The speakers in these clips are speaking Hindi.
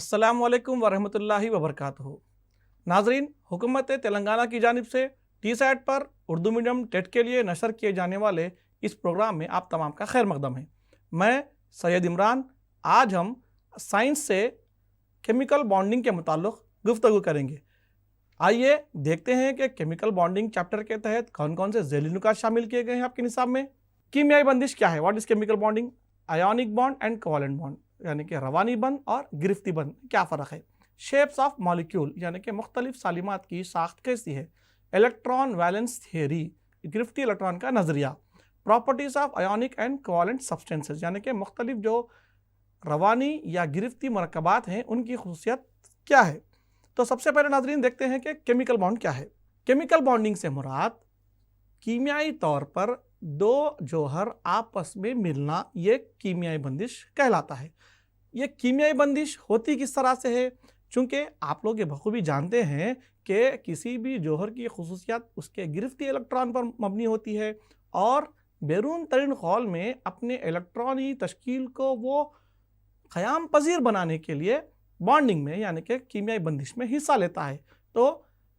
अस्सलामुअलैकुम वरहमतुल्लाहि वबरकातुहू। नाजरीन, हुकूमत तेलंगाना की जानिब से टी-सैट पर उर्दू मीडियम टेट के लिए नशर किए जाने वाले इस प्रोग्राम में आप तमाम का खैर मकदम है। मैं सैयद इमरान। आज हम साइंस से केमिकल बॉन्डिंग के मुताल्लिक़ गुफ्तगू करेंगे। आइए देखते हैं कि केमिकल बॉन्डिंग चैप्टर के तहत कौन कौन से ज़ैली नुकात शामिल किए गए हैं आपके निसाब में। कीमियाई बंदिश क्या है, what is chemical bonding, ionic bond and covalent bond यानी कि रवानी बंद और गिरफ्ती बंद क्या फ़र्क है। शेप्स ऑफ मॉलिक्यूल यानी कि मुख्तलिफ सालिमात की साख्त कैसी है। इलेक्ट्रॉन वैलेंस थियरी, गिरफ्ती इलेक्ट्रॉन का नज़रिया। Properties of ionic and covalent substances यानी कि मुख्तलिफ जो रवानी या गिरफ्ती मरकबात हैं उनकी खुसूसियत क्या है। तो सबसे पहले नाज़रीन देखते हैं कि केमिकल बॉन्ड क्या है। केमिकल बॉन्डिंग से मुराद कीमियाई तौर पर दो जौहर आपस में मिलना, ये कीमियाई बंदिश कहलाता है। ये कीमियाई बंदिश होती किस तरह से है, चूँकि आप लोग ये बखूबी जानते हैं कि किसी भी जौहर की खुसूसियत उसके गिरफ्ती इलेक्ट्रॉन पर मबनी होती है और बैरून तरीन खौल में अपने इलेक्ट्रॉनी तश्कील को वो क़याम पज़ीर बनाने के लिए बॉन्डिंग में यानी कि कीमियाई बंदिश में हिस्सा लेता है। तो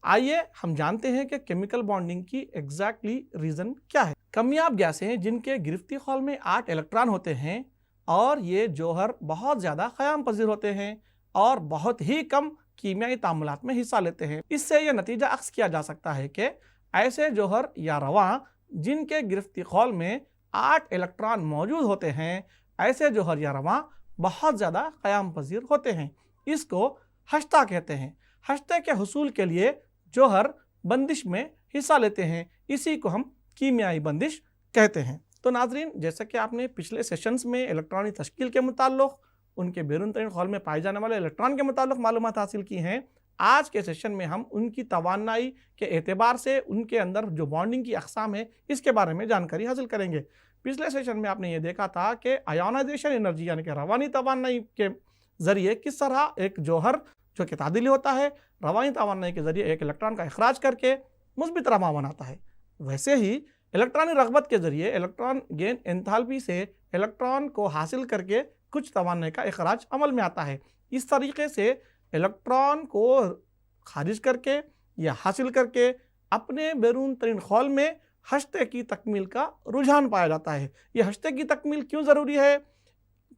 आइए हम जानते हैं कि केमिकल बॉन्डिंग की एग्जैक्टली रीज़न क्या है। कामयाब गैसें हैं जिनके गिरफ्ती खौल में 8 इलेक्ट्रॉन होते हैं और ये जौहर बहुत ज़्यादा क़याम पज़ीर होते हैं और बहुत ही कम कीमियाई तामुलात में हिस्सा लेते हैं। इससे यह नतीजा अक्स किया जा सकता है कि ऐसे जौहर या रवां जिनके गिरफ्ती खौल में 8 इलेक्ट्रॉन मौजूद होते हैं, ऐसे जौहर या रवां बहुत ज़्यादा क़याम पज़ीर होते हैं। इसको हश्ता कहते हैं। हश्ते के हुसूल के लिए जौहर बंदिश में हिस्सा लेते हैं, इसी को हम कीमियाई बंदिश कहते हैं। तो नाजरीन, जैसा कि आपने पिछले सेशंस में इलेक्ट्रॉनी तश्कील के मुताल्लिक़ उनके बैरून तरीन खौल में पाए जाने वाले इलेक्ट्रॉन के मुताल्लिक़ मालूमात हासिल की हैं, आज के सेशन में हम उनकी तवान्नाई के एतबार से उनके अंदर जो बॉन्डिंग की अक़साम है इसके बारे में जानकारी हासिल करेंगे। पिछले सेशन में आपने ये देखा था कि आयोनाइजेशन एनर्जी यानी कि रवानी तवान्नाई के ज़रिए किस तरह एक जौहर जो कि तादिली होता है रवानी तवान्नाई के ज़रिए एक इलेक्ट्रॉन का इखराज करके मुस्बित रवां बनाता है, वैसे ही इलेक्ट्रॉनी रग़बत के ज़रिए इलेक्ट्रॉन गेन एंथैल्पी से इलेक्ट्रॉन को हासिल करके कुछ तवान्नाई का इखराज अमल में आता है। इस तरीके से इलेक्ट्रॉन को खारिज करके या हासिल करके अपने बैरून तरीन खौल में हश्ते की तकमील का रुझान पाया जाता है। ये हश्ते की तकमील क्यों ज़रूरी है,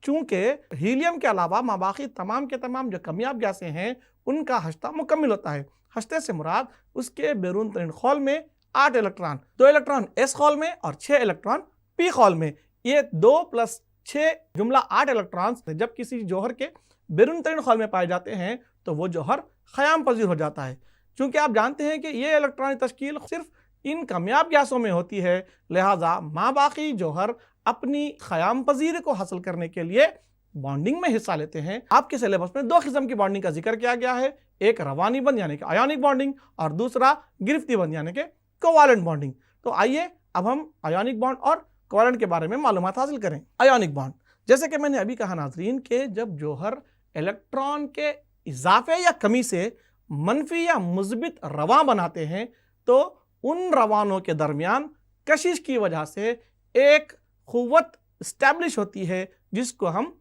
चूँकि हीलियम के अलावा माबाकी तमाम के तमाम जो कामयाब गैसें हैं उनका हश्ता मुकम्मिल होता है। हश्ते से मुराद उसके बैरून तरीन खौल में 8 इलेक्ट्रॉन, 2 इलेक्ट्रॉन एस खौल में और 6 इलेक्ट्रॉन पी खौल में। ये 2 + 6 जुमला 8 इलेक्ट्रॉन्स जब किसी जौहर के बैरून तरीन खौल में पाए जाते हैं तो वो जौहर क़याम पज़ीर हो जाता है। चूँकि आप जानते हैं कि ये इलेक्ट्रॉनिक तश्कील सिर्फ इन कामयाब गैसों में होती है, लिहाजा माबाकी जौहर अपनी क़याम पज़ीरी को हासिल करने के लिए बॉन्डिंग में हिस्सा लेते हैं। आपके सिलेबस में 2 किस्म की बॉन्डिंग का जिक्र किया गया है, एक रवानी बंद यानी कि आयोनिक बॉन्डिंग और दूसरा गिरफ्ती बंद यानी कि कोवलेंट बॉन्डिंग। तो आइए अब हम आयोनिक बॉन्ड और कोवलेंट के बारे में मालूमात हासिल करें। आयोनिक बॉन्ड, जैसे कि मैंने अभी कहा नाजरीन के जब जौहर इलेक्ट्रॉन के इजाफे या कमी से मनफी या मुस्बित रवां बनाते हैं तो उन रवानों के दरमियान कशिश की वजह से एक क़ुव्वत इस्टेब्लिश होती है जिसको हम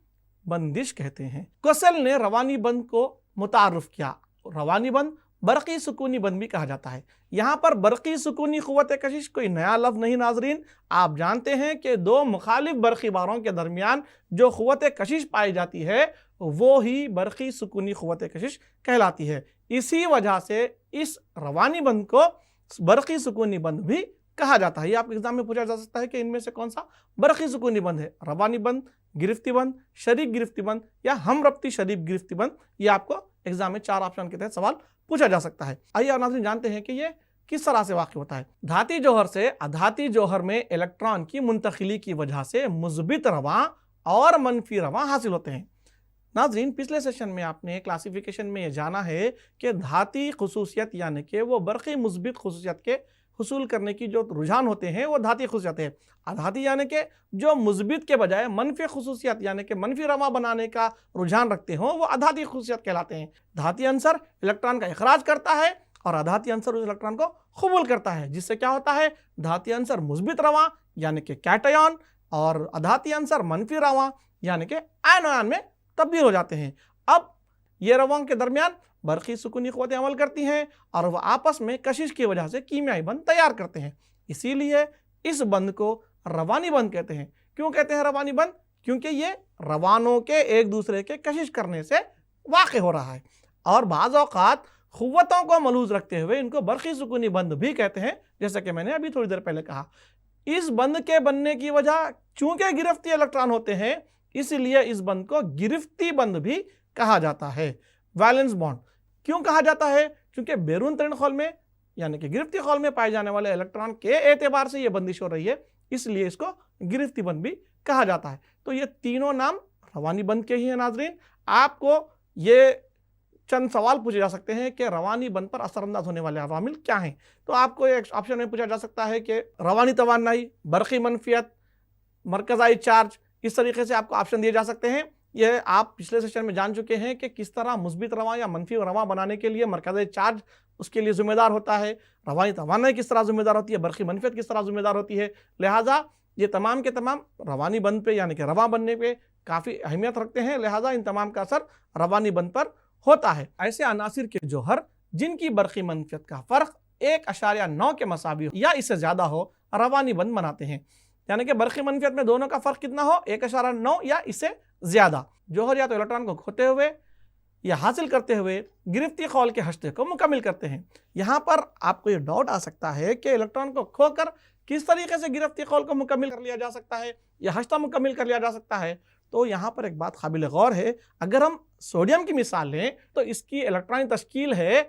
बंदिश कहते हैं। कोसेल ने रवानी बंद को मुतारुफ किया। रवानी बंद बरक़ी सुकूनी बंद भी कहा जाता है। यहाँ पर बरक़ी सुकूनी क़ुव्वत कशिश कोई नया लफ्ज़ नहीं नाजरीन, आप जानते हैं कि 2 मुखालिफ बरक़ी बारों के दरमियान जो क़ुव्वत कशिश पाई जाती है वो ही बरक़ी सुकूनी क़ुव्वत कशिश कहलाती है। इसी वजह से इस रवानी बंद को बरक़ी सुकूनी बंद भी कहा जाता है। ये आपके एग्जाम में पूछा जा सकता है कि इनमें से कौन सा बरक़ी सुकूनी बंद है, रवानी बंद, गिरफ्ती बंद, शरीक गिरफ्ती बंद या हम रब्ती शरीक गिरफ्ती बंद। ये आपको एग्जाम में 4 ऑप्शन के तहत सवाल पूछा जा सकता है। आइए और नाज़रीन जानते हैं कि ये किस तरह से वाक़ई होता है। धाती जौहर से अधाती जौहर में इलेक्ट्रॉन की मुंतकिली की वजह से मुस्बित रवां और मनफी रवां हासिल होते हैं। नाज़रीन, पिछले सेशन में आपने क्लासिफिकेशन में ये जाना है कि धाती खुसूसियत यानी कि वो बरक़ी मुस्बित खुसूसियत के हुसूल करने की जो रुझान होते हैं वो धाती खुसूसियत है। अधाती यानी कि जो मुस्बित के बजाय मनफी खुसूसियत यानी कि मनफी रवां बनाने का रुझान रखते हों वो अधाती खुसूसियत कहलाते हैं। धाती अंसर इलेक्ट्रॉन का इखराज करता है और अधाती अंसर उस इलेक्ट्रॉन को कबूल करता है, जिससे क्या होता है धाती अंसर मुस्बित रवां यानी कि कैटायन और अधाती अंसर मनफी रवां यानी कि आयन में तब्दील हो जाते हैं। अब ये रवाओं के दरमियान बरक़ी सुकूनी क़ुव्वतें अमल करती हैं और वह आपस में कशिश की वजह से कीमियाई बंध तैयार करते हैं। इसीलिए इस बंध को रवानी बंध कहते हैं। क्यों कहते हैं रवानी बंध? क्योंकि ये रवानों के एक दूसरे के कशिश करने से वाक़ हो रहा है और बाज़ औक़ात क़ुव्वतों को मलूज़ रखते हुए इनको बरक़ी सुकूनी बंध भी कहते हैं, जैसा कि मैंने अभी थोड़ी देर पहले कहा। इस बंध के बनने की वजह चूंकि गिरफ्ती इलेक्ट्रॉन होते हैं, इसलिए इस बंध को गिरफ्ती बंध भी कहा जाता है। वैलेंस बॉन्ड क्यों कहा जाता है? क्योंकि बैरून तरीन खौल में यानी कि गिरफ्ती खौल में पाए जाने वाले इलेक्ट्रॉन के एतबार से यह बंदिश हो रही है, इसलिए इसको गिरफ्ती बंध भी कहा जाता है। तो ये तीनों नाम रवानी बंध के ही हैं। नाज़रीन, आपको ये चंद सवाल पूछे जा सकते हैं कि रवानी बंध पर असरअंदाज होने वाले अवामिल क्या हैं। तो आपको एक ऑप्शन में पूछा जा सकता है कि रवानी तवान्नाई, बरक़ी मनफियत, मरकज़ाई चार्ज, इस तरीके से आपको ऑप्शन दिए जा सकते हैं। यह आप पिछले सेशन में जान चुके हैं कि किस तरह मुस्बित रवा या मनफी रवा बनाने के लिए मरकज़ाई चार्ज उसके लिए ज़िम्मेदार होता है, रवानी तवान्नाई किस तरह ज़िम्मेदार होती है, बरक़ी मनफियत किस तरह ज़िम्मेदार होती है। लिहाजा ये तमाम के तमाम रवानी बंध पे यानी कि रवा बनने पे काफ़ी अहमियत रखते हैं। लिहाजा इन तमाम का असर रवानी बंध पर होता है। ऐसे अनासिर के जौहर जिनकी बरक़ी मनफियत का फ़र्क 1.9 के मसावी या इससे ज़्यादा हो, रवानी बंध बनाते हैं। यानी कि बरक़ी मनफियत में दोनों का फ़र्क कितना हो, 1.9 या इससे ज़्यादा। जौहर या तो इलेक्ट्रॉन को खोते हुए या हासिल करते हुए गिरफ्ती खौल के हश्ते को मुकम्मिल करते हैं। यहाँ पर आपको ये डाउट आ सकता है कि इलेक्ट्रॉन को खोकर किस तरीके से गिरफ्ती खौल को मुकम्मिल कर लिया जा सकता है या हश्ता मुकम्मिल कर लिया जा सकता है। तो यहाँ पर एक बात काबिल गौर है। अगर हम सोडियम की मिसाल लें तो इसकी इलेक्ट्रॉनिक तश्कील है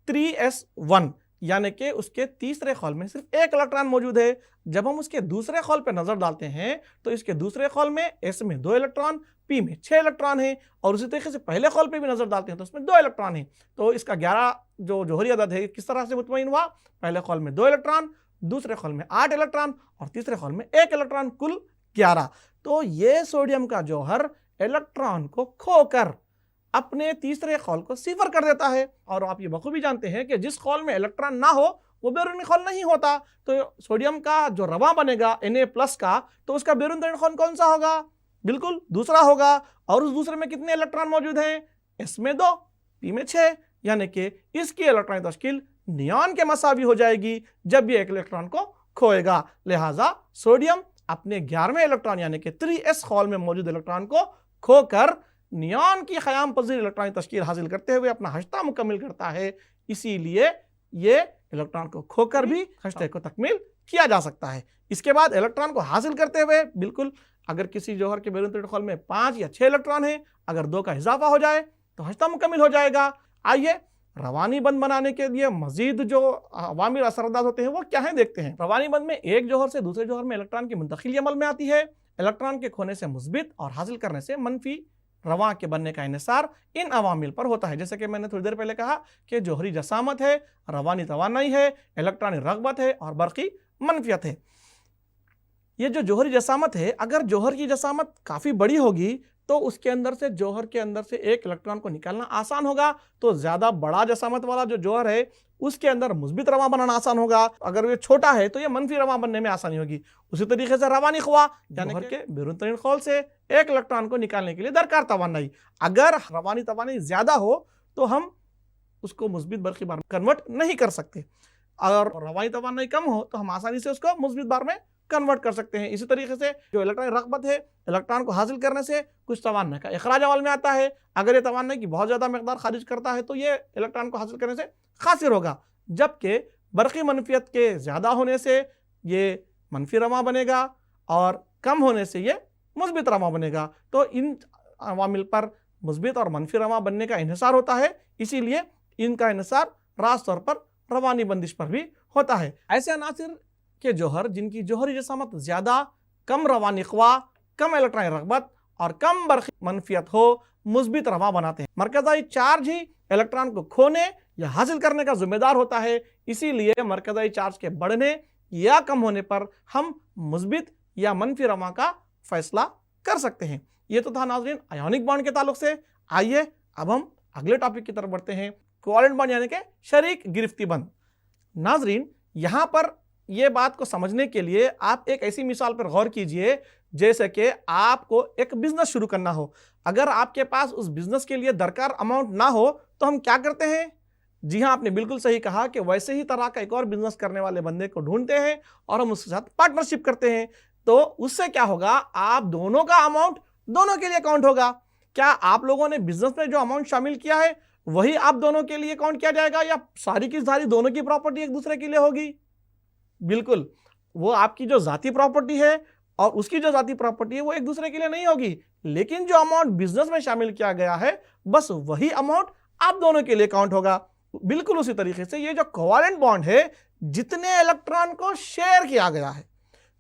3s1, यानी कि उसके तीसरे खौल में सिर्फ एक इलेक्ट्रॉन मौजूद है। जब हम उसके दूसरे खौल पर नज़र डालते हैं तो इसके दूसरे खौल में s में 2 इलेक्ट्रॉन, p में 6 इलेक्ट्रॉन है और उसी तरीके से पहले खौल पे भी नज़र डालते हैं तो उसमें 2 इलेक्ट्रॉन है। तो इसका 11 जो जौहरी अदद है किस तरह से मुतमईन हुआ? पहले खौल में 2 इलेक्ट्रॉन, दूसरे खौल में 8 इलेक्ट्रॉन और तीसरे खौल में 1 इलेक्ट्रॉन, कुल 11। तो ये सोडियम का जौहर इलेक्ट्रॉन को खोकर अपने तीसरे खौल को सिफर कर देता है। और आप ये बखूबी जानते हैं कि जिस खौल में इलेक्ट्रॉन ना हो वो बैरूनी खौल नहीं होता। तो सोडियम का जो रवा बनेगा Na+ का, तो उसका बैरून तरीन खौल कौन सा होगा? बिल्कुल दूसरा होगा। और उस दूसरे में कितने इलेक्ट्रॉन मौजूद हैं? s में 2, p में 6, यानी कि इसकी इलेक्ट्रॉनिक तश्कील नियॉन के मसावी हो जाएगी जब ये एक इलेक्ट्रॉन को खोएगा। लिहाजा सोडियम अपने 11वें इलेक्ट्रॉन यानी कि 3s खौल में मौजूद इलेक्ट्रॉन को खोकर नियॉन की ख़याम पज़ीर इलेक्ट्रॉनिक तश्कील हासिल करते हुए अपना हश्ता मुकम्मिल करता है। इसीलिए ये इलेक्ट्रॉन को खोकर भी हश्ते को तकमील किया जा सकता है। इसके बाद इलेक्ट्रॉन को हासिल करते हुए बिल्कुल अगर किसी जौहर के बैरून तरीन खौल में 5 या 6 इलेक्ट्रॉन है, अगर 2 का इजाफा हो जाए तो हश्ता मुकम्मिल हो जाएगा। आइए रवानी बंध बनाने के लिए मजीद जो अवामिल असरअंदाज होते हैं वो क्या है देखते हैं। रवानी बंध में एक जौहर से दूसरे जौहर में इलेक्ट्रॉन की मुंतकिली अमल में आती है। इलेक्ट्रॉन के खोने से मुस्बित और हासिल करने से मनफी रवा के बनने का इन्हिसार इन अवामिल पर होता है। जैसे कि मैंने थोड़ी देर पहले कहा कि जौहरी जसामत है, रवानी तवान्नाई है, इलेक्ट्रॉनी रगबत है और बरक़ी मनफियत है। ये जो जौहरी जसामत है, अगर जौहर की जसामत काफ़ी बड़ी होगी तो उसके अंदर से जौहर के अंदर से एक इलेक्ट्रॉन को निकालना आसान होगा। तो ज़्यादा बड़ा जसामत वाला जो जौहर है उसके अंदर मुस्बित रवा बनाना आसान होगा। अगर ये छोटा है तो ये मनफी रवा बनने में आसानी होगी। उसी तरीके से रवानी ख़ुवा यानी कि बैरून तरीन खौल से एक इलेक्ट्रॉन को निकालने के लिए दरकार तवान्नाई, अगर रवानी तवान्नाई ज़्यादा हो तो हम उसको मुस्बित बरक़ी बार में कन्वर्ट नहीं कर सकते। अगर रवानी तवान्नाई कम हो तो हम आसानी से उसको मुस्बित बार में कन्वर्ट कर सकते हैं। इसी तरीके से जो इलेक्ट्रॉनिक रगबत है, इलेक्ट्रॉन को हासिल करने से कुछ तवान्नाई का इखराज अमल में आता है। अगर ये तवान्नाई की बहुत ज़्यादा मकदार खारिज करता है तो ये इलेक्ट्रॉन को हासिल करने से खासिर होगा, जबकि बरक़ी मनफियत के ज़्यादा होने से ये मनफी रमा बनेगा और कम होने से ये मुस्बित रमा बनेगा। तो इन अवामिल पर मुस्बित और मनफी रमा बनने का इन्हिसार होता है, इसीलिए इनका इन्हिसार रास तौर पर रवानी बंदिश पर भी होता है। ऐसे अनासिर के जौहर जिनकी जौहरी जसामत ज़्यादा, कम रवानी ख़ुवा, कम इलेक्ट्रॉनिक रगबत और कम बरक़ी मनफियत हो, मुस्बित रवा बनाते हैं। मरकज़ाई चार्ज ही इलेक्ट्रॉन को खोने या हासिल करने का जिम्मेदार होता है। इसीलिए मरकज़ाई चार्ज के बढ़ने या कम होने पर हम मुस्बित या मनफी रवा का फैसला कर सकते हैं। ये तो था नाज़रीन आयोनिक बॉन्ड के ताल्लुक से। आइए अब हम अगले टॉपिक की तरफ बढ़ते हैं, कोवेलेंट बॉन्ड यानी कि शरीक गिरफ्ती बंध। नाज़रीन यहाँ पर ये बात को समझने के लिए आप एक ऐसी मिसाल पर गौर कीजिए जैसे कि आपको एक बिजनेस शुरू करना हो। अगर आपके पास उस बिजनेस के लिए दरकार अमाउंट ना हो तो हम क्या करते हैं? जी हाँ, आपने बिल्कुल सही कहा कि वैसे ही तरह का एक और बिजनेस करने वाले बंदे को ढूंढते हैं और हम उसके साथ पार्टनरशिप करते हैं। तो उससे क्या होगा, आप दोनों का अमाउंट दोनों के लिए काउंट होगा। क्या आप लोगों ने बिजनेस में जो अमाउंट शामिल किया है वही आप दोनों के लिए काउंट किया जाएगा, या सारी की सारी दोनों की प्रॉपर्टी एक दूसरे के लिए होगी? बिल्कुल, वो आपकी जो जाती प्रॉपर्टी है और उसकी जो जाती प्रॉपर्टी है वो एक दूसरे के लिए नहीं होगी, लेकिन जो अमाउंट बिजनेस में शामिल किया गया है बस वही अमाउंट आप दोनों के लिए काउंट होगा। बिल्कुल उसी तरीके से ये जो कोवैलेंट बॉन्ड है, जितने इलेक्ट्रॉन को शेयर किया गया है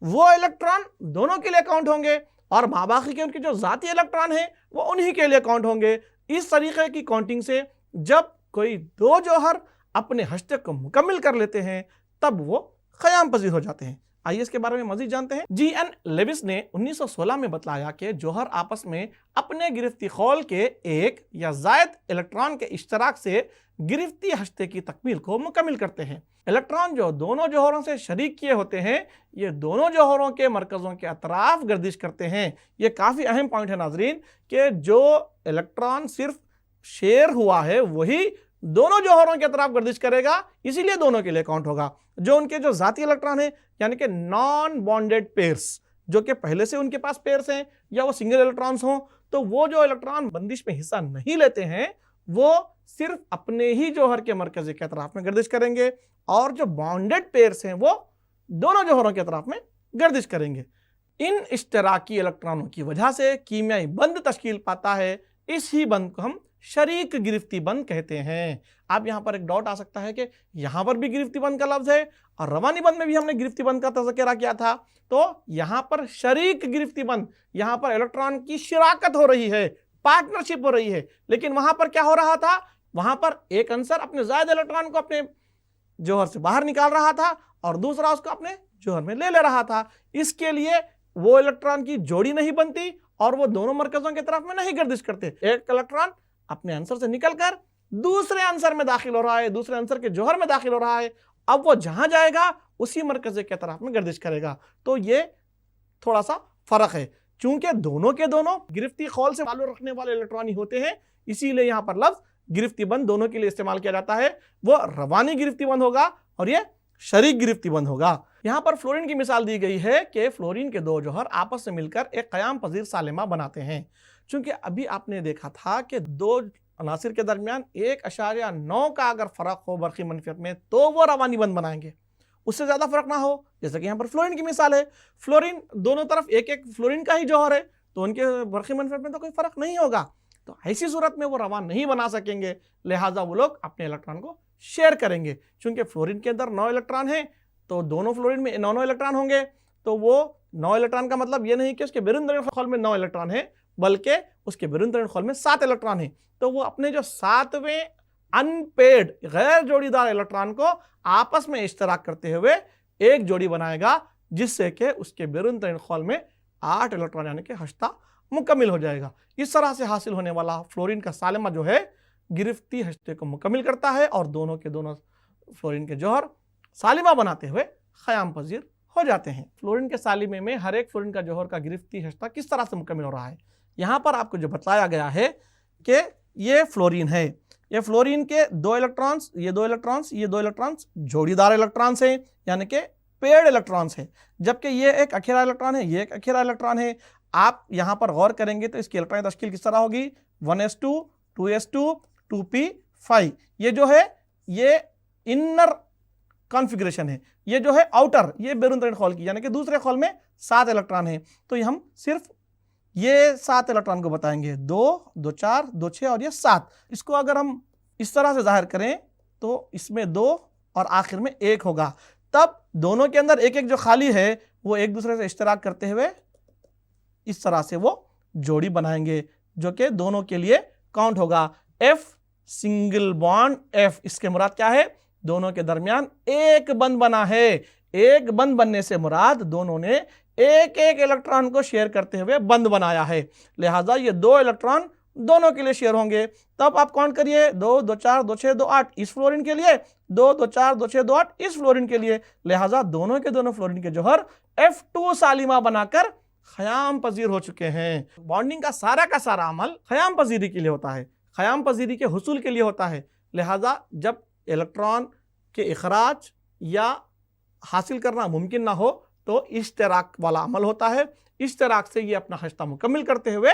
वो इलेक्ट्रॉन दोनों के लिए काउंट होंगे और बाकी के उनके जो जाती इलेक्ट्रॉन है वो उन्हीं के लिए काउंट होंगे। इस तरीके की काउंटिंग से जब कोई दो जौहर अपने हश्ते को मुकम्मिल कर लेते हैं तब वो क़याम पजीर हो जाते हैं। आइए इसके बारे में मजीद जानते हैं। जी.एन. लेविस ने 1916 में बतलाया कि जौहर आपस में अपने गिरफ्ती खौल के एक या ज़ायद इलेक्ट्रॉन के इश्तराक से गिरफ्ती हश्ते की तकमील को मुकम्मिल करते हैं। इलेक्ट्रॉन जो दोनों जौहरों से शरीक किए होते हैं ये दोनों जौहरों के मरकज़ों के अतराफ गर्दिश करते हैं। ये काफ़ी अहम पॉइंट है नाजरीन कि जो इलेक्ट्रॉन सिर्फ शेयर हुआ है वही दोनों जौहरों के तरफ गर्दिश करेगा, इसीलिए दोनों के लिए काउंट होगा। जो उनके जो जाती इलेक्ट्रॉन है यानी कि नॉन बॉन्डेड पेयर्स, जो कि पहले से उनके पास पेयर्स हैं या वो सिंगल इलेक्ट्रॉन्स हों, तो वो जो इलेक्ट्रॉन बंदिश में हिस्सा नहीं लेते हैं वो सिर्फ अपने ही जौहर के मरकज़ के अतराफ में गर्दिश करेंगे और जो बॉन्डेड पेयर्स हैं वो दोनों जौहरों के अतराफ में गर्दिश करेंगे। इन इश्तराकी इलेक्ट्रॉनों की वजह से कीमियाई बंद तश्कील पाता है। इस ही बंद को हम शरीक गिरफ्ती बंद कहते हैं। अब यहाँ पर एक डाउट आ सकता है कि यहाँ पर भी गिरफ्ती बंद का लफ्ज़ है और रवानी बंद में भी हमने गिरफ्ती बंद का तज़किरा किया था, तो यहाँ पर शरीक गिरफ्ती बंद, यहाँ पर इलेक्ट्रॉन की शिराकत हो रही है, पार्टनरशिप हो रही है। लेकिन वहाँ पर क्या हो रहा था, वहाँ पर एक अंसर अपने ज़ायद इलेक्ट्रॉन को अपने जौहर से बाहर निकाल रहा था और दूसरा उसको अपने जौहर में ले रहा था। इसके लिए वो इलेक्ट्रॉन की जोड़ी नहीं बनती और वो दोनों मरकज़ों की तरफ में नहीं गर्दिश करते। एक इलेक्ट्रॉन अपने आंसर से निकलकर दूसरे आंसर में दाखिल हो रहा है, दूसरे आंसर के जौहर में दाखिल हो रहा है। अब वो जहां जाएगा उसी मरकज़ के तरफ में गर्दिश करेगा। तो ये थोड़ा सा फर्क है। चूंकि दोनों के दोनों गिरफ्ती खौल से ताल्लुक़ रखने वाले इलेक्ट्रॉन ही होते हैं, इसीलिए यहां पर लफ्ज़ गिरफ्ती बंद दोनों के लिए इस्तेमाल किया जाता है। वो रवानी गिरफ्ती बंद होगा और ये शरीक गिरफ्ती बंद होगा। यहाँ पर फ्लोरीन की मिसाल दी गई है कि फ्लोरीन के दो जौहर आपस में मिलकर एक क़याम पजीर सालिमा बनाते हैं। चूंकि अभी आपने देखा था कि दो अनासिर के दरमियान 1.9 का अगर फ़र्क हो बरक़ी मनफियत में तो वो रवानी बंद बनाएंगे, उससे ज़्यादा फ़र्क ना हो। जैसे कि यहाँ पर फ्लोरीन की मिसाल है, फ्लोरीन दोनों तरफ एक एक फ्लोरीन का ही जौहर है तो उनके बरक़ी मनफियत में तो कोई फ़र्क नहीं होगा। तो ऐसी सूरत में वो रवान नहीं बना सकेंगे, लिहाजा वो लोग अपने इलेक्ट्रॉन को शेयर करेंगे। चूँकि फ्लोरीन के अंदर 9 इलेक्ट्रॉन हैं तो दोनों फ्लोरीन में 9 इलेक्ट्रॉन होंगे, तो वो 9 इलेक्ट्रॉन का मतलब ये नहीं कि उसके बैरून खौल में 9 इलेक्ट्रॉन है, बल्कि उसके बैरून खौल में 7 इलेक्ट्रॉन है। तो वो अपने जो 7वें अनपेड गैर जोड़ीदार इलेक्ट्रॉन को आपस में इश्तराक करते हुए एक जोड़ी बनाएगा, जिससे कि उसके बैरून खौल में 8 इलेक्ट्रॉन यानी कि हश्ता मुकम्मिल हो जाएगा। इस तरह से हासिल होने वाला फ्लोरीन का सालिमा जो है गिरफ्ती हश्ते को मुकम्मिल करता है और दोनों के दोनों फ्लोरीन के जौहर सालिमा बनाते हुए क़याम पजीर हो जाते हैं। फ्लोरीन के सालिमे में हर एक फ्लोरीन का जौहर का गिरफ्ती हश्ता किस तरह से मुकम्मिल हो रहा है, यहाँ पर आपको जो बताया गया है कि ये फ्लोरीन है, ये फ्लोरीन के 2 इलेक्ट्रॉन्स, ये 2 इलेक्ट्रॉन्स, ये 2 इलेक्ट्रॉन्स जोड़ीदार इलेक्ट्रॉन्स हैं यानी कि पेयर्ड इलेक्ट्रॉन्स हैं, जबकि ये एक अखेरा इलेक्ट्रॉन है, ये एक अखेरा इलेक्ट्रॉन है। आप यहाँ पर गौर करेंगे तो इसकी इलेक्ट्रॉनिक तश्कील किस तरह होगी, 1s2, 2s2, 2p5। ये जो है ये इनर कॉन्फ़िगरेशन है, ये जो है आउटर, ये बैरून खौल की यानी कि दूसरे खौल में 7 इलेक्ट्रॉन है। तो ये हम सिर्फ ये 7 इलेक्ट्रॉन को बताएंगे, 2, 2, 4, 2, 6 और ये 7। इसको अगर हम इस तरह से जाहिर करें तो इसमें 2 और आखिर में 1 होगा। तब दोनों के अंदर एक एक जो खाली है वो एक दूसरे से इश्तराक करते हुए इस तरह से वो जोड़ी बनाएंगे जो कि दोनों के लिए काउंट होगा। F सिंगल बॉन्ड F, इसके मुराद क्या है, दोनों के दरमियान एक बंद बना है। एक बंद बनने से मुराद दोनों ने एक एक इलेक्ट्रॉन को शेयर करते हुए बंद बनाया है, लिहाजा ये 2 इलेक्ट्रॉन दोनों के लिए शेयर होंगे। तब आप काउंट करिए, 2, 2, 4, 2, 6, 2, 8 इस फ्लोरीन के लिए, 2, 2, 4, 2, 6, 2, 8 इस फ्लोरीन के लिए, लिहाजा दोनों के दोनों फ्लोरीन के जौहर F2 सालिमा बनाकर ख़याम पजीर हो चुके हैं। बॉन्डिंग का सारा अमल ख़याम पजीरी के लिए होता है, ख़याम पजीरी के हुसूल के लिए होता है। लिहाजा जब इलेक्ट्रॉन के इखराज या हासिल करना मुमकिन ना हो तो इश्तराक वाला अमल होता है। इश्तराक से ये अपना रिश्ता मुकम्मल करते हुए,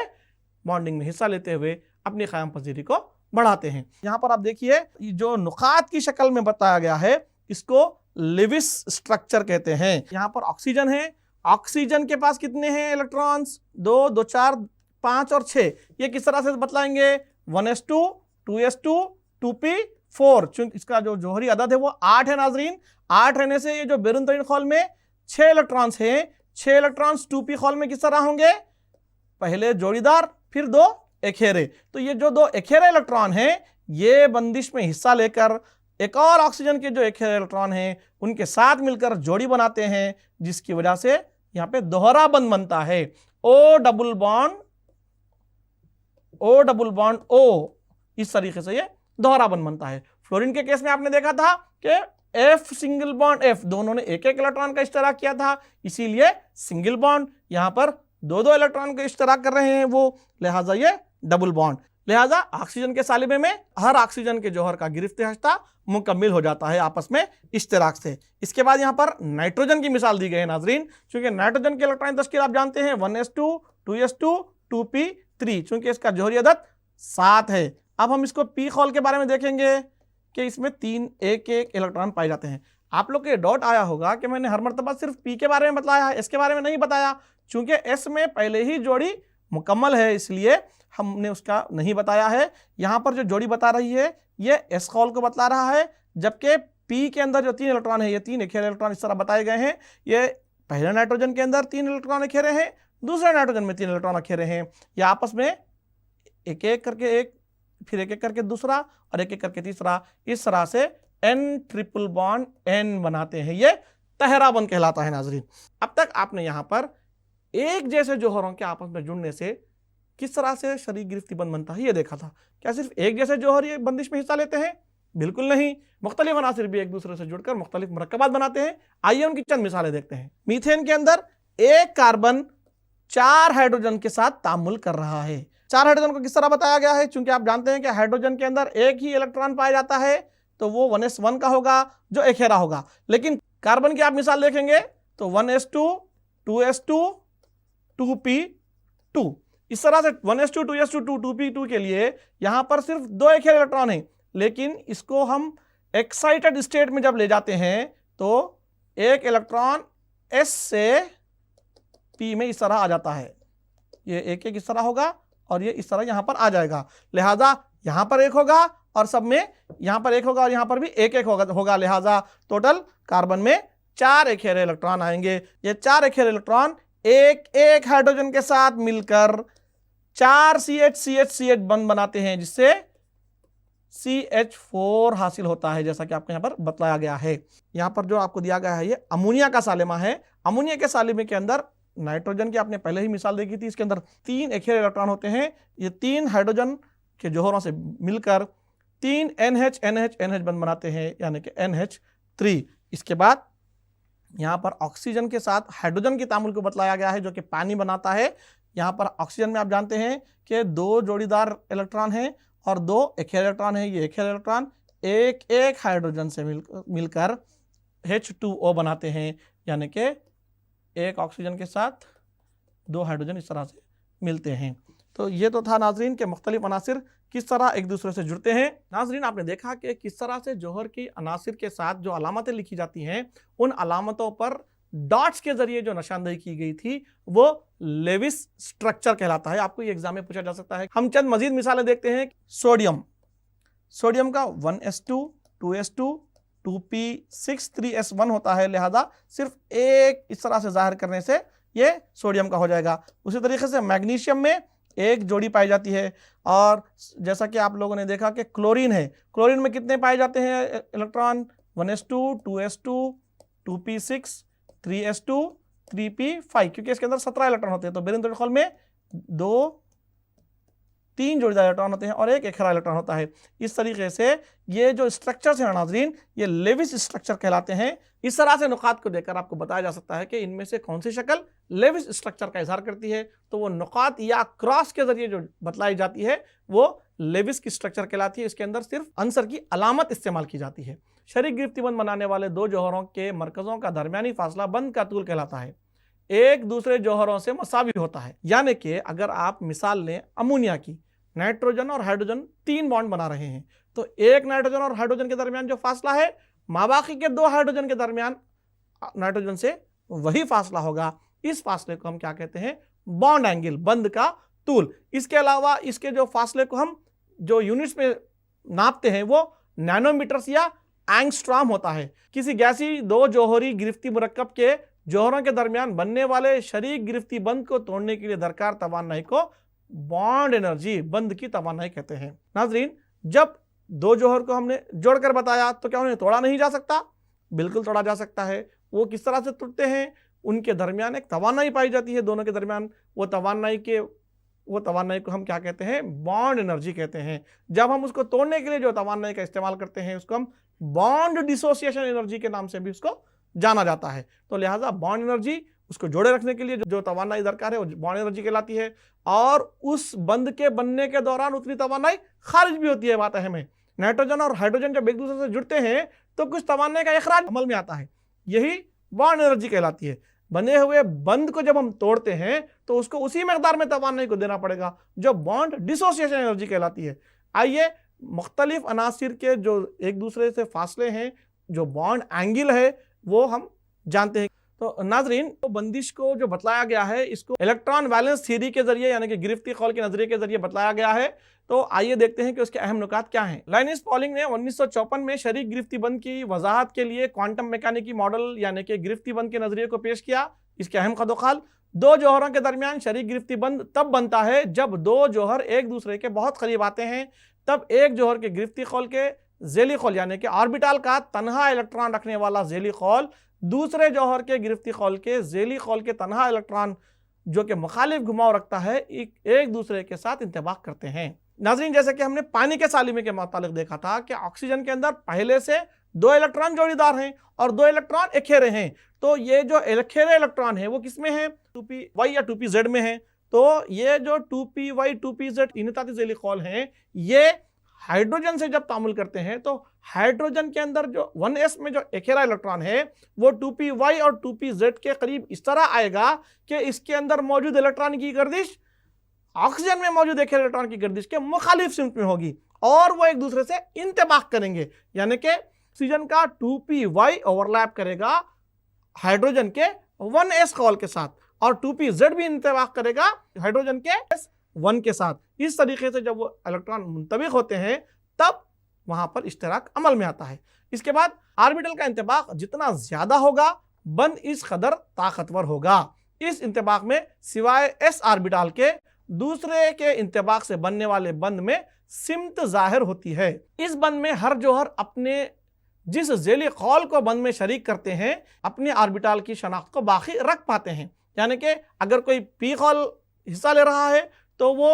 बॉन्डिंग में हिस्सा लेते हुए अपनी क़याम पजीरी को बढ़ाते हैं। यहाँ पर आप देखिए जो नुकात की शक्ल में बताया गया है इसको लेविस स्ट्रक्चर कहते हैं। यहाँ पर ऑक्सीजन है, ऑक्सीजन के पास कितने हैं इलेक्ट्रॉन्स? 2, 2, 4, 5 और 6। ये किस तरह से बतलाएंगे? 1s2, 2s2, 2p4। चूंकि इसका जो जोहरी अदद है वो 8 है नाजरीन। 8 रहने से ये जो बैरून तरीन खौल में 6 इलेक्ट्रॉन्स हैं, 6 इलेक्ट्रॉन्स 2p खौल में किस तरह होंगे? पहले जोड़ीदार फिर 2 एखेरे। तो ये जो 2 एखेरे इलेक्ट्रॉन हैं ये बंदिश में हिस्सा लेकर एक और ऑक्सीजन के जो एखेरे इलेक्ट्रॉन हैं उनके साथ मिलकर जोड़ी बनाते हैं, जिसकी वजह से यहाँ पे दोहरा बंध बनता है। O डबल बॉन्ड O, इस तरीके से ये दोहरा बंध बनता है। फ्लोरीन के केस में आपने देखा था कि F सिंगल बॉन्ड F, दोनों ने एक एक इलेक्ट्रॉन का इश्तराक किया था, इसीलिए सिंगल बॉन्ड। यहां पर 2 इलेक्ट्रॉन का इश्तराक कर रहे हैं वो, लिहाजा ये डबल बॉन्ड। लिहाजा ऑक्सीजन के सालिबे में हर ऑक्सीजन के जौहर का गिरफ्त रिश्ता मुकम्मिल हो जाता है आपस में इश्तराक से। इसके बाद यहाँ पर नाइट्रोजन की मिसाल दी गई है नाजरीन। चूंकि नाइट्रोजन के इलेक्ट्रॉन तश्कील आप जानते हैं 1s2, 2s2, 2p3। चूंकि इसका जौहरी अदद 7 है। अब हम इसको पी खौल के बारे में देखेंगे कि इसमें 3 एक इलेक्ट्रॉन पाए जाते हैं। आप लोग के डाउट आया होगा कि मैंने हर मरतबा सिर्फ पी के बारे में बताया, एस के बारे में नहीं बताया। चूंकि एस में पहले ही जोड़ी मुकम्मल है इसलिए हमने उसका नहीं बताया है। यहाँ पर जो जोड़ी बता रही है ये एस खौल को बतला रहा है, जबकि पी के अंदर जो 3 इलेक्ट्रॉन है ये 3 एखेरे इलेक्ट्रॉन इस तरह बताए गए हैं। ये पहले नाइट्रोजन के अंदर 3 इलेक्ट्रॉन एखेरे हैं, दूसरे नाइट्रोजन में 3 इलेक्ट्रॉन एखेरे हैं। ये आपस में एक एक करके एक, फिर एक एक करके दूसरा और एक एक करके तीसरा, इस तरह से N ट्रिपल बॉन्ड N बनाते हैं। ये तहरा बंध कहलाता है नाजरीन। अब तक आपने यहाँ पर एक जैसे जौहरों के आपस में जुड़ने से किस तरह से शरीक गिरफ्ती बंध बनता है ये देखा था। क्या सिर्फ एक जैसे जौहर ये बंदिश में हिस्सा लेते हैं? बिल्कुल नहीं, मुख्तलिफ अनासिर भी एक दूसरे से जुड़कर मुख्तलिफ मरकबात बनाते हैं। आइए उनकी चंद मिसालें देखते हैं। मीथेन के अंदर एक कार्बन 4 हाइड्रोजन के साथ तामुल कर रहा है। 4 हाइड्रोजन को किस तरह बताया गया है? चूंकि आप जानते हैं कि हाइड्रोजन के अंदर एक ही इलेक्ट्रॉन पाया जाता है तो वो 1s1 का होगा जो एखेरा होगा। लेकिन कार्बन की आप मिसाल देखेंगे तो 1s2, 2s2, 2p2। इस तरह से 1s2, 2s2, 2p2 के लिए यहां पर सिर्फ 2 एखेरे इलेक्ट्रॉन हैं, लेकिन इसको हम एक्साइटेड स्टेट में जब ले जाते हैं तो एक इलेक्ट्रॉन s से p में इस तरह आ जाता है। ये एक एक इस तरह होगा और ये इस तरह यहां पर आ जाएगा। लिहाजा यहां पर एक होगा और सब में यहां पर एक होगा और यहां पर भी एक एक होगा। लिहाजा टोटल कार्बन में 4 एखेरे इलेक्ट्रॉन आएंगे। ये 4 एखेरे इलेक्ट्रॉन एक एक हाइड्रोजन के साथ मिलकर 4 CH बंध बनाते हैं, जिससे CH4 हासिल होता है, जैसा कि आपको यहाँ पर बतलाया गया है। यहाँ पर जो आपको दिया गया है ये अमोनिया का सालिमा है। अमोनिया के सालिमे के अंदर नाइट्रोजन की आपने पहले ही मिसाल देखी थी, इसके अंदर 3 एखेरे इलेक्ट्रॉन होते हैं। ये 3 हाइड्रोजन के जोहरों से मिलकर 3 NH बंध बनाते हैं, यानी कि NH3। इसके बाद यहाँ पर ऑक्सीजन के साथ हाइड्रोजन के तामुल को बतलाया गया है जो कि पानी बनाता है। यहाँ पर ऑक्सीजन में आप जानते हैं कि 2 जोड़ीदार इलेक्ट्रॉन हैं और 2 एखेरे इलेक्ट्रॉन है। ये एखेरे इलेक्ट्रॉन एक एक हाइड्रोजन से मिलकर H2O बनाते हैं, यानी कि एक ऑक्सीजन के साथ 2 हाइड्रोजन इस तरह से मिलते हैं। तो ये तो था नाजरीन के मुख्तलिफ अनासिर किस तरह एक दूसरे से जुड़ते हैं। नाजरीन आपने देखा कि किस तरह से जौहर की अनासिर के साथ जो अलामतें लिखी जाती हैं उन अलामतों पर डॉट्स के जरिए जो निशानदेही की गई थी वो लेविस स्ट्रक्चर कहलाता है। आपको ये एग्जाम में पूछा जा सकता है। हम चंद मजीद मिसालें देखते हैं। सोडियम का 1s2, 2s2, 2p6, 3s1 होता है। लिहाजा सिर्फ एक इस तरह से जाहिर करने से ये सोडियम का हो जाएगा। उसी तरीके से मैग्नीशियम में एक जोड़ी पाई जाती है। और जैसा कि आप लोगों ने देखा कि क्लोरीन है, क्लोरीन में कितने पाए जाते हैं electron? 1s2, 2s2, 2p6, 3s2, 3p5, क्योंकि इसके अंदर 17 इलेक्ट्रॉन होते हैं। तो बेरिन तोड़खोल में 2 3 जोड़ीदार इलेक्ट्रॉन होते हैं और एक एकहरा इलेक्ट्रॉन होता है। इस तरीके से ये जो स्ट्रक्चर्स हैं नाज़रीन, ये लेविस स्ट्रक्चर कहलाते हैं। इस तरह से नुकात को देखकर आपको बताया जा सकता है कि इनमें से कौन सी शक्ल लेविस स्ट्रक्चर का इजहार करती है। तो वो नुकात या क्रॉस के जरिए जो बतलाई जाती है वो लेविस की स्ट्रक्चर कहलाती है। इसके अंदर सिर्फ आंसर की अलामत इस्तेमाल की जाती है। शरीक गिरफ्ती बंद बनाने वाले दो जौहरों के मरकज़ों का दरमियानी फासला बंद का तूल कहलाता है, एक दूसरे जौहरों से मसावी होता है। यानी कि अगर आप मिसाल लें अमोनिया की, नाइट्रोजन और हाइड्रोजन 3 बॉन्ड बना रहे हैं, तो एक नाइट्रोजन और हाइड्रोजन के दरमियान जो फासला है माबाकी के 2 हाइड्रोजन के दरमियान नाइट्रोजन से वही फासला होगा। इस फासले को हम क्या कहते हैं? बॉन्ड एंगल, बंद का तूल। इसके अलावा इसके जो फासले को हम जो यूनिट्स में नापते हैं वो नैनोमीटर्स या एंगस्ट्रॉम होता है। किसी गैसी 2 जौहरी गिरफ्ती मुरक्कब के जौहरों के दरमियान बनने वाले शरीक गिरफ्ती बंद को तोड़ने के लिए दरकार तवानाई को बॉन्ड एनर्जी, बंद की तवानाई कहते हैं। नाजरीन, जब 2 जौहर को हमने जोड़कर बताया तो क्या उन्हें तोड़ा नहीं जा सकता? बिल्कुल तोड़ा जा सकता है। वो किस तरह से टूटते हैं? उनके दरमियान एक तवानाई पाई जाती है, दोनों के दरमियान। वो तवानाई को हम क्या कहते हैं? बॉन्ड एनर्जी कहते हैं। जब हम उसको तोड़ने के लिए जो तवानाई का इस्तेमाल करते हैं उसको हम बॉन्ड डिसोसिएशन एनर्जी के नाम से भी उसको जाना जाता है। तो लिहाजा बॉन्ड एनर्जी, उसको जोड़े रखने के लिए जो तवानाई दरकार है वो बॉन्ड एनर्जी कहलाती है। और उस बंद के बनने के दौरान उतनी तवानाई खारिज भी होती है। बात अहम है, नाइट्रोजन और हाइड्रोजन जब एक दूसरे से जुड़ते हैं तो कुछ तवानाई का इखराज अमल में आता है, यही बॉन्ड एनर्जी कहलाती है। बने हुए बंद को जब हम तोड़ते हैं तो उसको उसी मकदार में तवानाई को देना पड़ेगा जो बॉन्ड डिसोसिएशन एनर्जी कहलाती है। आइए मुख्तलिफ अनासिर के जो एक दूसरे से फासले हैं, जो बॉन्ड एंगल है, वो हम जानते हैं। तो नाजरीन, तो बंदिश को जो बतलाया गया है इसको इलेक्ट्रॉन वैलेंस थ्योरी के जरिए यानी कि गिरफ्ती खौल के नजरिए के जरिए बतलाया गया है। तो आइए देखते हैं कि उसके अहम नुकात क्या हैं। लाइनस पॉलिंग ने 1954 में शरीक गिरफ्ती बंद की वजाहत के लिए क्वांटम मैकेनिकी मॉडल यानी कि गिरफ्ती बंद के नजरिए को पेश किया। इसके अहम कदोखाल, 2 जौहरों के दरमियान शरीक गिरफ्ती बंद तब बनता है जब 2 जौहर एक दूसरे के बहुत करीब आते हैं। तब एक जौहर के गिरफ्ती खौल के जेली खौल यानी कि ऑर्बिटल का तनहा इलेक्ट्रॉन रखने वाला जेली खौल दूसरे जौहर के गिरफ्ती खौल के जेली खौल के तनहा इलेक्ट्रॉन जो कि मुखालिफ घुमाव रखता है एक दूसरे के साथ इंतबाक करते हैं। नाजरीन, जैसे कि हमने पानी के सालिमे के मुतालिक देखा था कि ऑक्सीजन के अंदर पहले से 2 इलेक्ट्रॉन जोड़ीदार हैं और 2 इलेक्ट्रॉन एखेरे हैं। तो ये जो एखेरे इलेक्ट्रॉन है वो किसमें है? 2p-y या 2p-z में है। तो ये जो 2p-y 2p-z इनताती जेली खौल हैं, ये हाइड्रोजन से जब तामुल करते हैं तो हाइड्रोजन के अंदर जो 1s में जो एखेरा इलेक्ट्रॉन है वो 2p-y और 2p-z के करीब इस तरह आएगा कि इसके अंदर मौजूद इलेक्ट्रॉन की गर्दिश ऑक्सीजन में मौजूद एखेरा इलेक्ट्रॉन की गर्दिश के मुखालिफ सिमत में होगी और वो एक दूसरे से इंतबाक करेंगे। यानी कि ऑक्सीजन का 2p-y ओवरलैप करेगा हाइड्रोजन के 1s खौल के साथ और 2p-z भी इंतबाक करेगा हाइड्रोजन के 1 के साथ। इस तरीके से जब वो इलेक्ट्रॉन मुंतबिक होते हैं तब वहां पर इश्तराक अमल में आता है। इसके बाद ऑर्बिटल का इंतबाक जितना ज्यादा होगा बंद इस कदर ताकतवर होगा। इस इंतबाक में सिवाय s ऑर्बिटल के दूसरे के इंतबाक से बनने वाले बंद में सिमत जाहिर होती है। इस बंद में हर जौहर अपने जिस जेली खौल को बंद में शरीक करते हैं अपने ऑर्बिटल की शनाख्त को बाकी रख पाते हैं। यानी कि अगर कोई p खौल हिस्सा ले रहा है तो वो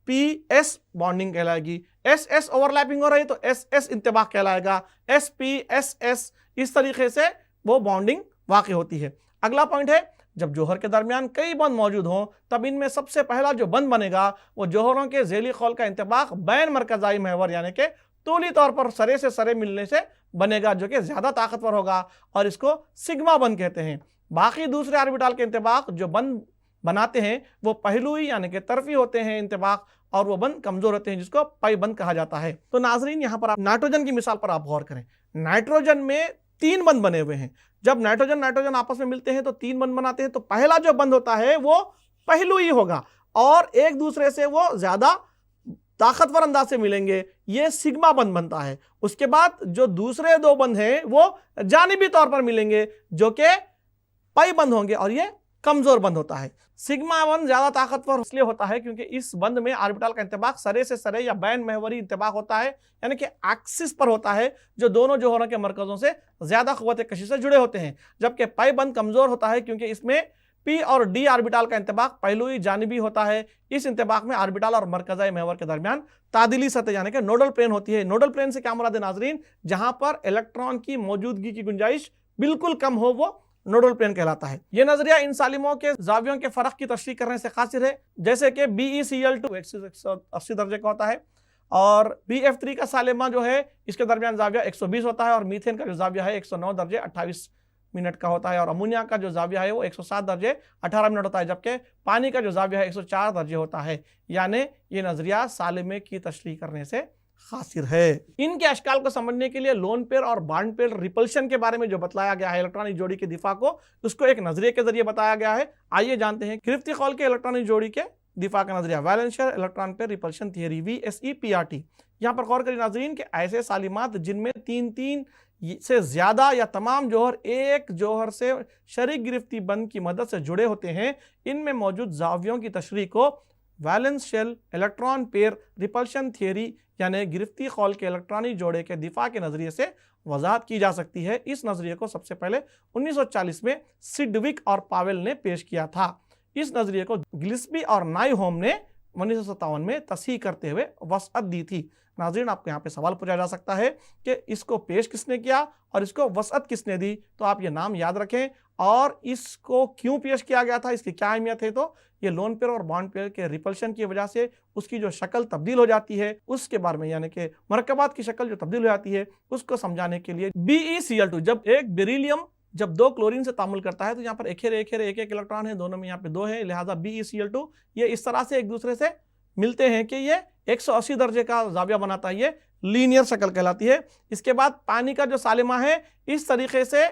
PS बॉन्डिंग कहलाएगी, SS ओवरलैपिंग हो रही है तो SS इंतबाक कहलाएगा, SP SS इस तरीके से वो बॉन्डिंग वाक़ई होती है। अगला पॉइंट है, जब जौहर के दरमियान कई बंद मौजूद हों तब इनमें सबसे पहला जो बंद बनेगा वो जौहरों के जेली खौल का इंतबाक बैन मरकज़ाई महवर यानी कि तूली तौर पर सरे से सरे मिलने से बनेगा जो कि ज़्यादा ताकतवर होगा और इसको सिग्मा बंद कहते हैं। बाकी दूसरे ऑर्बिटल के इंतबाक जो बंद बनाते हैं वो पहलुई यानी कि तरफी होते हैं इंतबाक और वो बंद कमजोर होते हैं जिसको पाई बंद कहा जाता है। तो नाजरीन, यहाँ पर आप नाइट्रोजन की मिसाल पर आप गौर करें। नाइट्रोजन में 3 बंद बने हुए हैं। जब नाइट्रोजन आपस में मिलते हैं तो 3 बंद बनाते हैं। तो पहला जो बंद होता है वो पहलुई होगा और एक दूसरे से वो ज्यादा ताकतवर अंदाज से मिलेंगे, ये सिग्मा बंद बनता है। उसके बाद जो दूसरे 2 बंद हैं वो जानिबी तौर पर मिलेंगे जो कि पाई बंद होंगे और ये कमजोर बंद होता है। सिग्मा बंद ज्यादा ताकतवर इसलिए होता है क्योंकि इस बंद में ऑर्बिटल का इंतबाक सरे से सरे या बैन महवरी इंतबाक होता है यानी कि एक्सिस पर होता है जो दोनों जौहरों के मरकजों से ज्यादा क़ुव्वत कशी से जुड़े होते हैं। जबकि पाई बंद कमजोर होता है क्योंकि इसमें पी और डी ऑर्बिटल का इंतबाक पहलुई जानिबी होता है। इस इंतबाक में ऑर्बिटल और मरकज़ाए महवर के दरमियान तादिली सतह यानी कि नोडल प्लेन होती है। नोडल प्लेन से क्या मुराद है नाजरीन? जहां पर इलेक्ट्रॉन की मौजूदगी की गुंजाइश बिल्कुल कम हो वो नोडल प्लेन कहलाता है। यह नजरिया इन सालिमों के जावियों के फर्क की तशरीह करने से कासिर है, जैसे कि BeCl2 180 दर्जे का होता है और BF3 का सालिमा जो है इसके दरमियान जाविया 120 होता है और मीथेन का जो जाविया है 109 दर्जे 28 मिनट का होता है और अमोनिया का जो जाविया है वो 107 दर्जे 18 मिनट होता है, जबकि पानी का जो जाविया है 104 दर्जे होता है। यानी ये नजरिया सालिमे की तशरीह करने से खासिर है। इनके अशकाल को समझने के लिए लोन पेयर और बॉन्ड पेयर रिपल्शन के बारे में जो बताया गया है इलेक्ट्रॉनिक जोड़ी के दिफा को, उसको एक नजरिए के जरिए बताया गया है। आइए जानते हैं गिरफ्ती खौल के इलेक्ट्रॉनिक जोड़ी के दिफा का नजरिया, valence shell electron pair repulsion theory VSEPRT। यहाँ पर गौर करें नाजरीन के ऐसे सालिमात जिनमें 3-3 से ज्यादा या तमाम जोहर एक जोहर से शरीक गिरफ्ती बंद की मदद से जुड़े होते हैं, इनमें मौजूद जावियों की तशरीह को वैलेंशियल इलेक्ट्रॉन पेयर रिपल्शन थियरी यानी गिरफ्ती खौल के इलेक्ट्रॉनिक जोड़े के दिफा के नजरिए से वजाहत की जा सकती है। इस नजरिए को सबसे पहले 1940 में सिडविक और पावेल ने पेश किया था। इस नजरिए को गिल्सबी और नाइहोम ने 1957 में तस्हीह करते हुए वसअत दी थी। नाज़रीन, आपको यहाँ पे सवाल पूछा जा सकता है कि इसको पेश किसने किया और इसको वसअत किसने दी, तो आप ये नाम याद रखें और इसको क्यों पेश किया गया था, इसकी क्या अहमियत है। तो ये लोन पेयर और बॉन्ड पेयर के रिपल्शन की वजह से उसकी जो शक्ल तब्दील हो जाती है उसके बारे में, यानी कि मरकबात की शक्ल जो तब्दील हो जाती है उसको समझाने के लिए BeCl2 जब एक बेरिलियम जब 2 क्लोरीन से तामुल करता है तो यहाँ पर एक इलेक्ट्रॉन है, दोनों में यहाँ पे 2 है, लिहाजा BeCl2 ये इस तरह से एक दूसरे से मिलते हैं कि ये 180 दर्जे का जाविया बनाता है, ये लीनियर शक्ल कहलाती है। इसके बाद पानी का जो सालिमा है इस तरीके से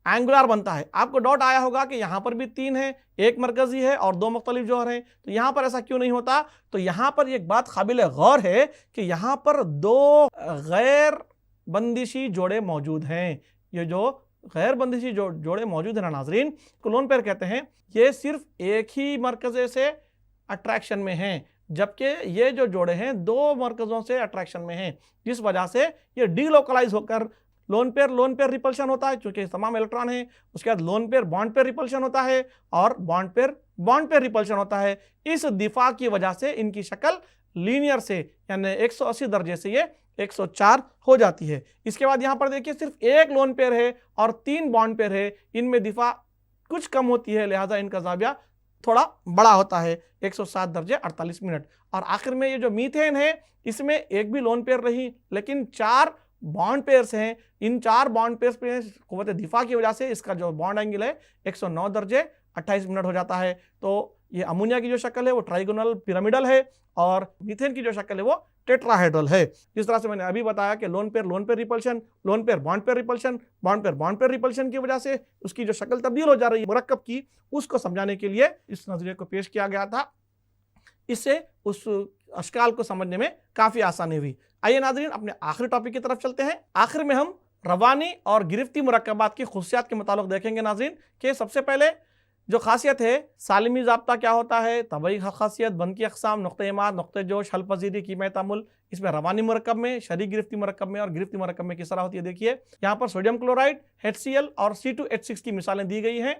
एंगुलर बनता है। आपको डाउट आया होगा कि यहाँ पर भी 3 है, एक मरकजी है और 2 मुख्तलिफ जोहर हैं, तो यहाँ पर ऐसा क्यों नहीं होता। तो यहाँ पर एक बात काबिल गौर है कि यहाँ पर 2 गैर बंदिशी जोड़े मौजूद हैं। ये जो गैर बंदिशी जोड़े मौजूद है ना नाजरीन, को लोन पेयर कहते हैं। ये सिर्फ एक ही मरकजे से अट्रैक्शन में हैं, जबकि ये जो जोड़े हैं 2 मरकजों से अट्रैक्शन में हैं, जिस वजह से ये डीलोकलाइज होकर लोन पेयर रिपल्शन होता है, चूंकि तमाम इलेक्ट्रॉन है। उसके बाद lone pair bond pair repulsion होता है और बॉन्ड पेयर रिपल्शन होता है। इस दिफा की वजह से इनकी शक्ल लीनियर से यानी 180 दर्जे से ये 104 हो जाती है। इसके बाद यहाँ पर देखिए सिर्फ एक लोन पेयर है और 3 बॉन्ड पेयर है, इनमें दिफा कुछ कम होती है, लिहाजा इनका जाविया थोड़ा बड़ा होता है, 107 दर्जे 48 मिनट। और आखिर में ये जो मीथेन है इसमें एक भी लोन पेयर नहीं लेकिन 4 बॉन्ड पेयर्स हैं। इन 4 बॉन्ड पेयर्स पे कुव्वत दिफा की वजह से इसका जो बॉन्ड एंगल है 109 दर्जे 28 मिनट हो जाता है। तो ये अमोनिया की जो शक्ल है वो ट्राइगोनल पिरामिडल है और मीथेन की जो शक्ल है वो टेट्राहेड्रल है। जिस तरह से मैंने अभी बताया कि lone pair repulsion, lone pair bond pair repulsion, bond pair repulsion की वजह से उसकी जो शक्ल तब्दील हो जा रही है मुरक्कब की, उसको समझाने के लिए इस नजरिए को पेश किया गया था। इससे उस अशकाल को समझने में काफी आसानी हुई। आइए नाज़रीन अपने आखिरी टॉपिक की तरफ चलते हैं। आखिर में हम रवानी और गिरफ्ती मुरक्कबात की खुसूसियात के मुतालिक देखेंगे नाज़रीन कि सबसे पहले जो खासियत है सालिमी ज़ाब्ता क्या होता है, तबई खासियत, बंद की अक़साम, नुक़्ते इमाद, नुक़्ते जोश, हल पजीरी, कीमा तामुल, इसमें रवानी मुरक्कब में, शरीक गिरफ्ती मुरक्कब में और गिरफ्ती मुरक्कब में किस तरह होती है। देखिए यहाँ पर सोडियम क्लोराइड, HCl और C2H6 की मिसालें दी गई हैं।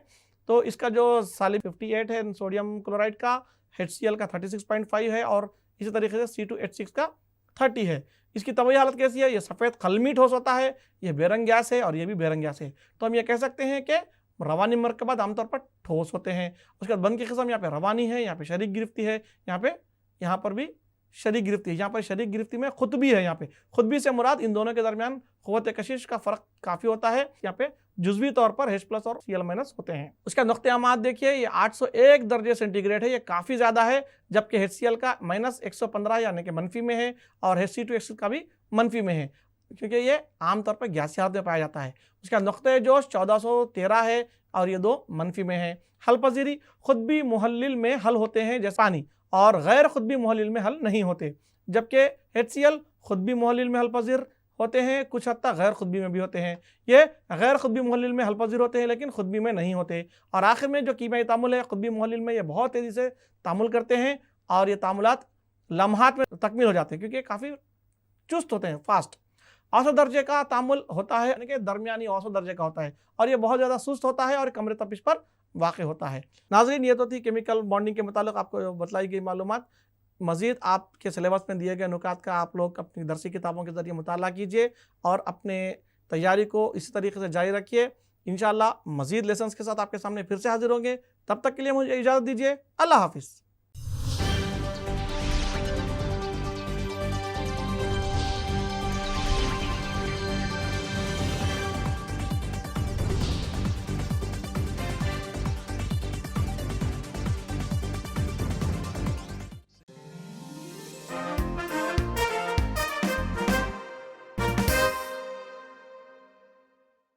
तो इसका जो सालिम 58 है सोडियम क्लोराइड का, HCl का 36.5 है और इसी तरीके से C2H6 का 30 है। इसकी तबई हालत कैसी है, ये सफ़ेद खलमी ठोस होता है, ये बेरंग गैस है और ये भी बेरंग गैस है। तो हम ये कह सकते हैं कि रवानी मरकबात आमतौर पर ठोस होते हैं। उसके बाद बंद की किस्म यहाँ पे रवानी है, यहाँ पे शरीक गिरफ्ती है, यहाँ पर भी शरीक गिरफ्ती है। यहाँ पर शरीक गिरफ्ती में खुतबी है। यहाँ पे खुतबी से मुराद इन दोनों के दरमियान क़ुव्वत कशिश का फ़र्क काफ़ी होता है। यहाँ पे जुज़वी तौर पर H+ और Cl- होते हैं। उसका नुक़्ते अमाद देखिए ये 801 दर्जे सेंटीग्रेड है, ये काफ़ी ज़्यादा है, जबकि HCl का -115 यानी कि मनफी में है और C2H6 का भी मनफी में है, क्योंकि ये आमतौर पर गैसीय हालत में पाया जाता है। उसका नुक़्ते जोश 1413 है और ये 2 मनफी में है। हल पजीरी खुतबी मुहल्लिल में हल होते हैं जैसे पानी, और गैर खुतबी मुहल्लिल में हल नहीं होते, जबकि HCl खुतबी मुहल्लिल में हल पजीर होते हैं, कुछ हद तक गैर खुतबी में भी होते हैं। ये गैर खुतबी मुहल्लिल में हल पजीर होते हैं लेकिन खुतबी में नहीं होते। और आखिर में जो कीमियाई तामुल है खुतबी मुहल्लिल में ये बहुत तेज़ी से तामुल करते हैं और ये तामुलात लम्हात में तकमील हो जाते हैं, क्योंकि काफ़ी चुस्त होते हैं, फास्ट। औसत दर्जे का तामुल होता है, यानी कि दरमियानी औसत दर्जे का होता है, और ये बहुत ज़्यादा सुस्त होता है और कमरे तपिश पर वाक़ होता है। नाज़रीन, ये तो थी केमिकल बॉन्डिंग के मुतालिक आपको बतलाई गई मालूमात। मज़ीद आपके सिलेबस में दिए गए नुकात का आप लोग अपनी दरसी किताबों के ज़रिए मुताला कीजिए और अपने तैयारी को इसी तरीके से जारी रखिए। इंशाअल्लाह मज़ीद लेसन्स के साथ आपके सामने फिर से हाज़िर होंगे। तब तक के लिए मुझे इजाज़त दीजिए। अल्लाह हाफ़िज़।